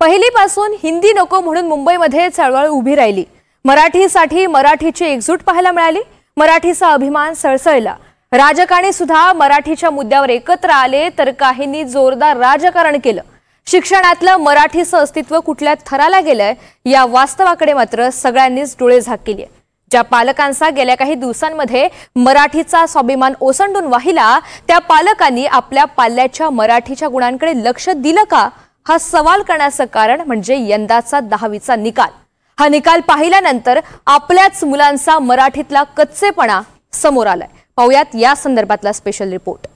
पहिलीपासून हिंदी नको म्हणून मुंबईमध्ये चळवळ उभी राहिली। मराठीसाठी मराठीची एकजूट पाहायला मिळाली। मराठीचा अभिमान सळसळला। राजकारणी सुद्धा मराठीच्या मुद्द्यावर एकत्र आले तर काहींनी जोरदार राजकारण केलं। शिक्षणातलं मराठीचं अस्तित्व कुठल्या थराला गेलंय या वास्तवाकडे मात्र सगळ्यांनीच डोळे झाक केले। ज्या पालकांचा गेल्या काही दिवसांमध्ये मराठीचा स्वाभिमान ओसंडून वाहिला त्या पालकांनी आपल्या पाल्याच्या मराठीच्या गुणांकडे लक्ष दिलं का हा सवाल करण्याचं कारण म्हणजे यंदाचा 10वीचा निकाल। हा निकाल पाहिल्यानंतर आपल्याच मुलांचा मराठीतला कच्चेपणा समोर आलाय। पाहूयात या संदर्भातला स्पेशल रिपोर्ट।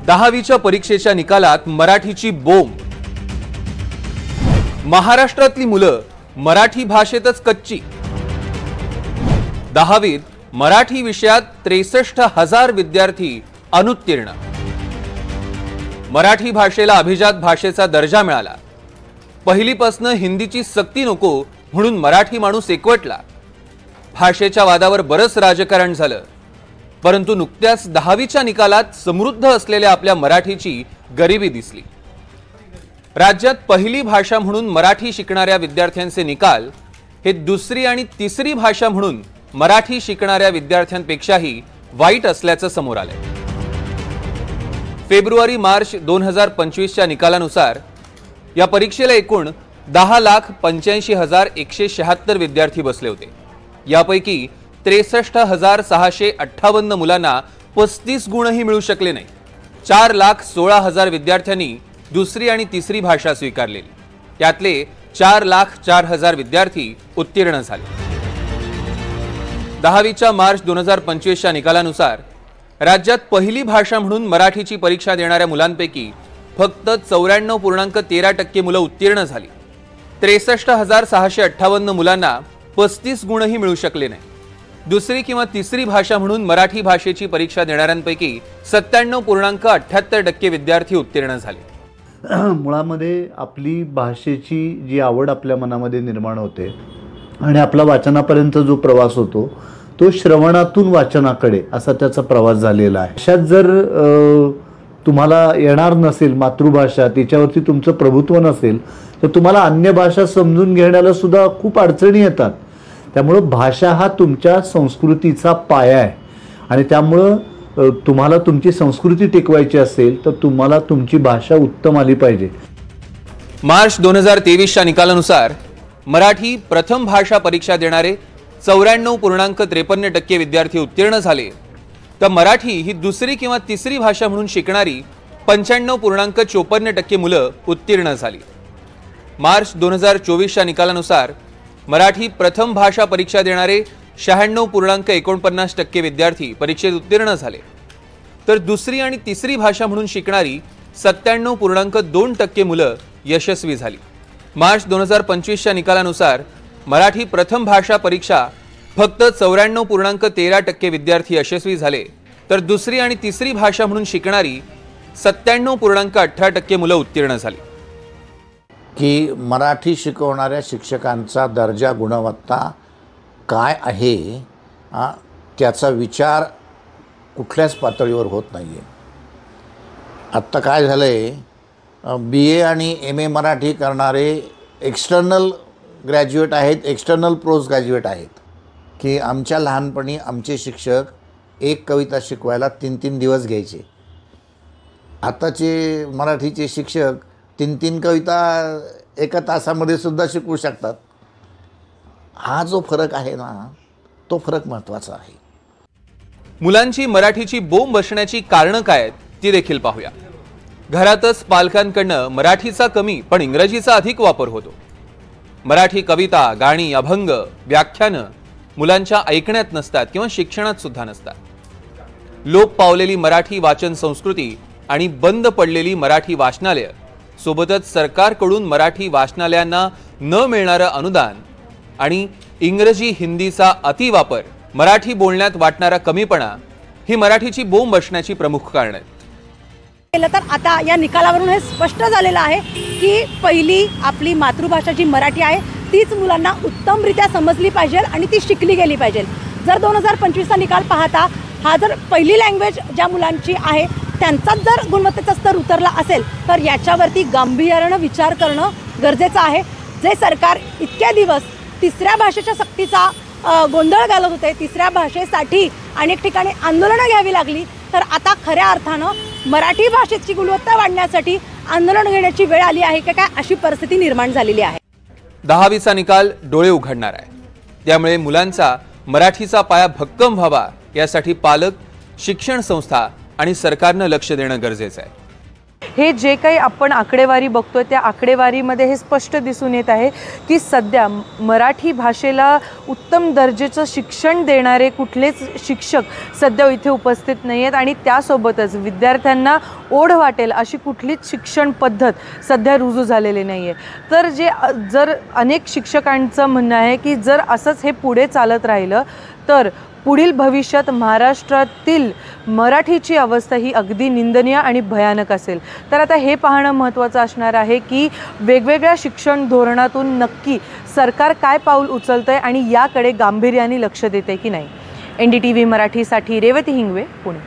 10वीच्या परीक्षेच्या निकालात मराठीची बोंब। महाराष्ट्रातली मुलं मराठी भाषेतच कच्ची। 10वीत मराठी विषयात 63,000 विद्यार्थी अनुत्तीर्ण। मराठी भाषेला अभिजात भाषेचा दर्जा मिळाला। पहिलीपासून हिंदीची सक्ती नको म्हणून मराठी माणूस एकवटला। भाषेच्या वादावर बरंच राजकारण झालं, परंतु नुकत्याच 10वीच्या निकालात समृद्ध असलेल्या आपल्या मराठीची गरिबी दिसली। राज्यात पहिली भाषा म्हणून मराठी शिकणाऱ्या विद्यार्थ्यांचे निकाल हे दुसरी आणि तिसरी भाषा म्हणून मराठी शिकणाऱ्या विद्यार्थ्यांपेक्षाही वाईट असल्याचं समोर आलंय। फेब्रुवारी-मार्च 2025च्या निकालानुसार या परीक्षेला एकूण 10,85,176 विद्यार्थी बसले होते। यापैकी 63,658 मुलांना 35 गुणही मिळू शकले नाही। 4,16,000 विद्यार्थ्यांनी दुसरी आणि तिसरी भाषा स्वीकारलेली। त्यातले 4,04,000 विद्यार्थी उत्तीर्ण झाले। 10वीच्या मार्च 2025च्या निकालानुसार राज्यात पहिली भाषा म्हणून मराठीची परीक्षा देणाऱ्या मुलांपैकी फक्त 94.13% मुलं उत्तीर्ण झाली। 63,658 मुलांना 35 गुणही मिळू शकले नाही। दुसरी किंवा तिसरी भाषा म्हणून मराठी भाषेची परीक्षा देणाऱ्यांपैकी 97.78% विद्यार्थी उत्तीर्ण झाले। मुळामध्ये आपली भाषेची जी आवड आपल्या मनामध्ये निर्माण होते आणि आपला वाचनापर्यंत जो प्रवास होतो तो श्रवणातून वाचनाकडे असा त्याचा प्रवास झालेला आहे। अशात जर तुम्हाला येणार नसेल मातृभाषा, तिच्यावरती तुमचं प्रभुत्व नसेल तर तुम्हाला अन्य भाषा समजून घेण्याला सुद्धा खूप अडचणी येतात। त्यामुळं भाषा हा तुमच्या संस्कृतीचा पाया आहे आणि त्यामुळं तुम्हाला तुमची संस्कृती टिकवायची असेल तर तुम्हाला तुमची भाषा उत्तम आली पाहिजे। मार्च 2023च्या निकालानुसार मराठी प्रथम भाषा परीक्षा देणारे 94.53% विद्यार्थी उत्तीर्ण झाले, तर मराठी ही दुसरी किंवा तिसरी भाषा म्हणून शिकणारी 95.54% मुलं उत्तीर्ण झाली। मार्च 2024च्या निकालानुसार मराठी प्रथम भाषा परीक्षा देणारे 96.49% विद्यार्थी परीक्षेत उत्तीर्ण झाले, तर दुसरी आणि तिसरी भाषा म्हणून शिकणारी 97.2% मुलं यशस्वी झाली। मार्च 2025च्या निकालानुसार मराठी प्रथम भाषा परीक्षा फक्त 94.13% विद्यार्थी यशस्वी झाले, तर दुसरी आणि तिसरी भाषा म्हणून शिकणारी 97.18% मुलं उत्तीर्ण झाली। की मराठी शिकवणाऱ्या शिक्षकांचा दर्जा गुणवत्ता काय आहे त्याचा विचार कुठल्याच पातळीवर होत नाही आहे। आत्ता काय झालं आहे, BA आणि MA मराठी करणारे एक्सटर्नल ग्रॅज्युएट आहेत, एक्सटर्नल पोस्ट ग्रॅज्युएट आहेत की आमच्या लहानपणी आमचे शिक्षक एक कविता शिकवायला 3-3 दिवस घ्यायचे। आताचे मराठीचे शिक्षक 3-3 कविता एका तासामध्ये सुद्धा शिकवू शकतात। हा जो फरक आहे ना, तो फरक महत्त्वाचा आहे। मुलांची मराठीची बोंब बसण्याची कारणं काय आहेत ती देखील पाहूया। घरातच पालकांकडनं मराठीचा कमी पण इंग्रजीचा अधिक वापर होतो। मराठी कविता, गाणी, अभंग, व्याख्यानं मुलांच्या ऐकण्यात नसतात किंवा शिक्षणात सुद्धा नसतात। लोप पावलेली मराठी वाचन संस्कृती आणि बंद पडलेली मराठी वाचनालय, सोबतच सरकारकडून मराठी वाचनालयांना न मिळणारं अनुदान आणि इंग्रजी हिंदीचा अतिवापर, मराठी बोलण्यात वाटणारा कमीपणा ही मराठीची बोंब बसण्याची प्रमुख कारणं आहेत। तर आता या निकालावरून हे स्पष्ट झालेलं आहे की पहिली आपली मातृभाषा जी मराठी आहे तीच मुलांना उत्तमरित्या समजली पाहिजे आणि ती शिकली गेली पाहिजे। जर 2025चा निकाल पाहता हा जर पहिली लँग्वेज ज्या मुलांची आहे त्यांचाच जर गुणवत्तेचा स्तर उतरला असेल तर याच्यावरती गांभीर्यानं विचार करणं गरजेचं आहे. जे सरकार इतक्या दिवस तिसऱ्या भाषेच्या सक्तीचा गोंधळ घालत होते, तिसऱ्या भाषेसाठी अनेक ठिकाणी आंदोलनं घ्यावी लागली, तर आता खऱ्या अर्थानं मराठी भाषेची गुणवत्ता वाढण्यासाठी आंदोलन घेण्याची वेळ आली आहे का काय, अशी परिस्थिती निर्माण झालेली आहे. 10वीचा निकाल डोळे उघडणार आहे. त्यामुळे मुलांचा मराठीचा पाया भक्कम व्हावा यासाठी पालक, शिक्षण संस्था आणि सरकारनं लक्ष देणं गरजेचं आहे. हे जे काही आपण आकडेवारी बघतोय त्या आकडेवारीमध्ये हे स्पष्ट दिसून येत आहे की सध्या मराठी भाषेला उत्तम दर्जाचं शिक्षण देणारे कुठलेच शिक्षक सध्या इथे उपस्थित नाही आहेत आणि त्यासोबतच विद्यार्थ्यांना ओढ वाटेल अशी कुठलीच शिक्षण पद्धत सध्या रुजू झालेली नाही आहे. तर जर अनेक शिक्षकांचं म्हणणं आहे की जर असंच हे पुढे चालत राहिलं तर पुढील भविष्यात महाराष्ट्रातील मराठीची अवस्था ही अगदी निंदनीय आणि भयानक असेल. तर आता हे पाहणं महत्त्वाचं असणार आहे की वेगवेगळ्या शिक्षण धोरणातून नक्की सरकार काय पाऊल उचलतंय आणि याकडे गांभीर्याने लक्ष देते की नाही. NDTV मराठीसाठी रेवती हिंगवे, पुणे.